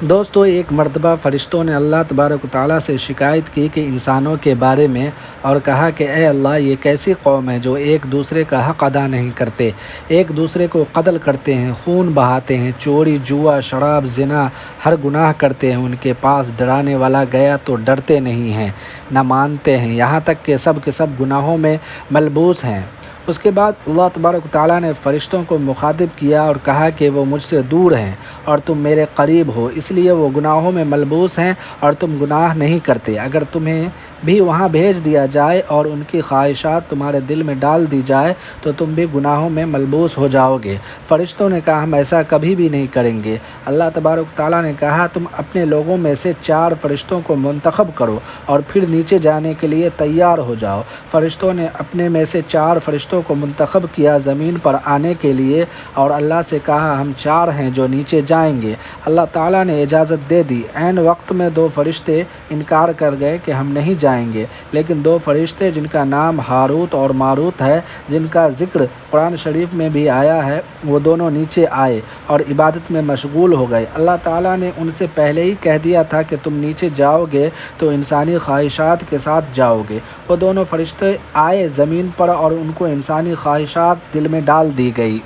دوستو، ایک مرتبہ فرشتوں نے اللہ تبارک و تعالیٰ سے شکایت کی کہ انسانوں کے بارے میں، اور کہا کہ اے اللہ، یہ کیسی قوم ہے جو ایک دوسرے کا حق ادا نہیں کرتے، ایک دوسرے کو قتل کرتے ہیں، خون بہاتے ہیں، چوری، جوا، شراب، زنا، ہر گناہ کرتے ہیں۔ ان کے پاس ڈرانے والا گیا تو ڈرتے نہیں ہیں، نہ مانتے ہیں، یہاں تک کہ سب کے سب گناہوں میں ملبوس ہیں۔ اس کے بعد اللہ تبارک و تعالیٰ نے فرشتوں کو مخاطب کیا اور کہا کہ وہ مجھ سے دور ہیں اور تم میرے قریب ہو، اس لیے وہ گناہوں میں ملبوس ہیں اور تم گناہ نہیں کرتے۔ اگر تمہیں بھی وہاں بھیج دیا جائے اور ان کی خواہشات تمہارے دل میں ڈال دی جائے تو تم بھی گناہوں میں ملبوس ہو جاؤ گے۔ فرشتوں نے کہا ہم ایسا کبھی بھی نہیں کریں گے۔ اللہ تبارک و تعالیٰ نے کہا تم اپنے لوگوں میں سے 4 فرشتوں کو منتخب کرو اور پھر نیچے جانے کے لیے تیار ہو جاؤ۔ فرشتوں نے اپنے میں سے 4 فرشتوں کو منتخب کیا زمین پر آنے کے لیے اور اللہ سے کہا ہم 4 ہیں جو نیچے جائیں گے۔ اللہ تعالیٰ نے اجازت دے دی۔ عین وقت میں 2 فرشتے انکار کر گئے کہ ہم نہیں جائیں گے، لیکن 2 فرشتے جن کا نام ہاروت اور ماروت ہے، جن کا ذکر قرآن شریف میں بھی آیا ہے، وہ دونوں نیچے آئے اور عبادت میں مشغول ہو گئے۔ اللہ تعالیٰ نے ان سے پہلے ہی کہہ دیا تھا کہ تم نیچے جاؤ گے تو انسانی خواہشات کے ساتھ جاؤ گے۔ وہ دونوں فرشتے آئے زمین پر اور ان کو انسانی خواہشات دل میں ڈال دی گئی۔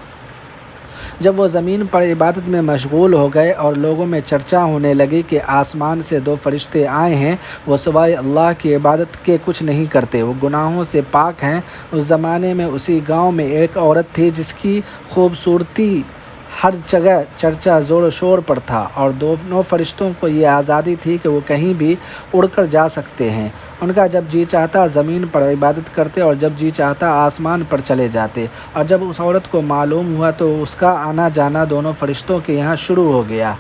جب وہ زمین پر عبادت میں مشغول ہو گئے اور لوگوں میں چرچا ہونے لگی کہ آسمان سے 2 فرشتے آئے ہیں، وہ سوائے اللہ کی عبادت کے کچھ نہیں کرتے، وہ گناہوں سے پاک ہیں۔ اس زمانے میں اسی گاؤں میں ایک عورت تھی جس کی خوبصورتی ہر جگہ چرچا زور و شور پر تھا، اور 2 فرشتوں کو یہ آزادی تھی کہ وہ کہیں بھی اڑ کر جا سکتے ہیں۔ ان کا جب جی چاہتا زمین پر عبادت کرتے اور جب جی چاہتا آسمان پر چلے جاتے، اور جب اس عورت کو معلوم ہوا تو اس کا آنا جانا دونوں فرشتوں کے یہاں شروع ہو گیا۔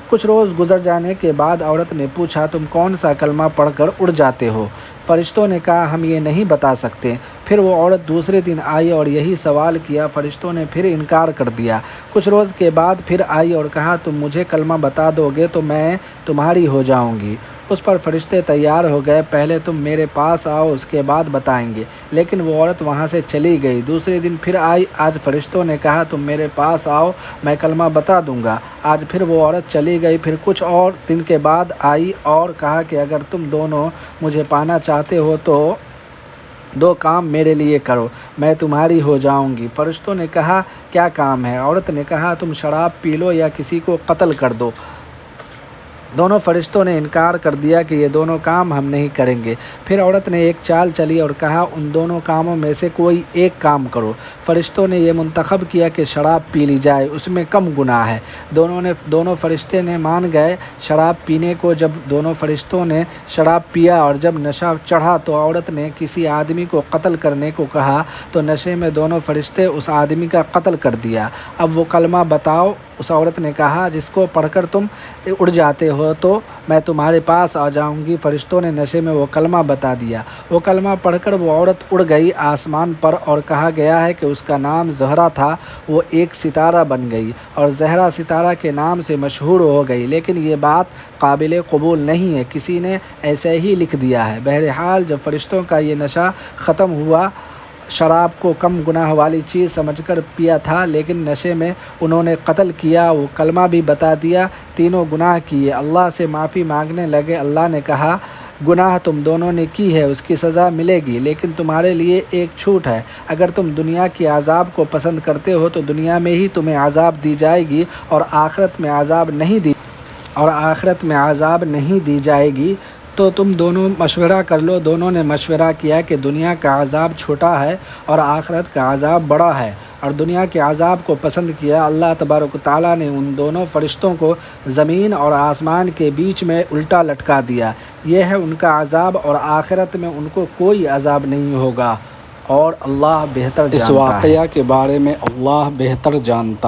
کچھ روز گزر جانے کے بعد عورت نے پوچھا تم کون سا کلمہ پڑھ کر اڑ جاتے ہو؟ فرشتوں نے کہا ہم یہ نہیں بتا سکتے۔ پھر وہ عورت دوسرے دن آئی اور یہی سوال کیا، فرشتوں نے پھر انکار کر دیا۔ کچھ روز کے بعد پھر آئی اور کہا تم مجھے کلمہ بتا دو گے تو میں تمہاری ہو جاؤں گی۔ اس پر فرشتے تیار ہو گئے، پہلے تم میرے پاس آؤ اس کے بعد بتائیں گے، لیکن وہ عورت وہاں سے چلی گئی۔ دوسرے دن پھر آئی، آج فرشتوں نے کہا تم میرے پاس آؤ میں کلمہ بتا دوں گا۔ آج پھر وہ عورت چلی گئی۔ پھر کچھ اور دن کے بعد آئی اور کہا کہ اگر تم دونوں مجھے پانا چاہتے ہو تو 2 کام میرے لیے کرو، میں تمہاری ہو جاؤں گی۔ فرشتوں نے کہا کیا کام ہے؟ عورت نے کہا تم شراب پی لو یا کسی کو قتل کر دو۔ دونوں فرشتوں نے انکار کر دیا کہ یہ دونوں کام ہم نہیں کریں گے۔ پھر عورت نے ایک چال چلی اور کہا ان دونوں کاموں میں سے کوئی ایک کام کرو۔ فرشتوں نے یہ منتخب کیا کہ شراب پی لی جائے، اس میں کم گناہ ہے۔ دونوں فرشتے نے مان گئے شراب پینے کو۔ جب دونوں فرشتوں نے شراب پیا اور جب نشہ چڑھا تو عورت نے کسی آدمی کو قتل کرنے کو کہا، تو نشے میں دونوں فرشتے اس آدمی کا قتل کر دیا۔ اب وہ کلمہ بتاؤ۔ اس عورت نے کہا جس کو پڑھ کر تم اڑ جاتے ہو تو میں تمہارے پاس آ جاؤں گی۔ فرشتوں نے نشے میں وہ کلمہ بتا دیا۔ وہ کلمہ پڑھ کر وہ عورت اڑ گئی آسمان پر، اور کہا گیا ہے کہ اس کا نام زہرہ تھا۔ وہ ایک ستارہ بن گئی اور زہرہ ستارہ کے نام سے مشہور ہو گئی، لیکن یہ بات قابل قبول نہیں ہے، کسی نے ایسے ہی لکھ دیا ہے۔ بہرحال جب فرشتوں کا یہ نشہ ختم ہوا، شراب کو کم گناہ والی چیز سمجھ کر پیا تھا، لیکن نشے میں انہوں نے قتل کیا، وہ کلمہ بھی بتا دیا، تینوں گناہ کیے۔ اللہ سے معافی مانگنے لگے۔ اللہ نے کہا گناہ تم دونوں نے کی ہے، اس کی سزا ملے گی، لیکن تمہارے لیے ایک چھوٹ ہے۔ اگر تم دنیا کی عذاب کو پسند کرتے ہو تو دنیا میں ہی تمہیں عذاب دی جائے گی اور آخرت میں عذاب نہیں دی جائے گی، تو تم دونوں مشورہ کر لو۔ دونوں نے مشورہ کیا کہ دنیا کا عذاب چھوٹا ہے اور آخرت کا عذاب بڑا ہے، اور دنیا کے عذاب کو پسند کیا۔ اللہ تبارک و تعالیٰ نے ان دونوں فرشتوں کو زمین اور آسمان کے بیچ میں الٹا لٹکا دیا۔ یہ ہے ان کا عذاب، اور آخرت میں ان کو کوئی عذاب نہیں ہوگا، اور اللہ بہتر جانتا ہے۔ اس واقعہ کے بارے میں اللہ بہتر جانتا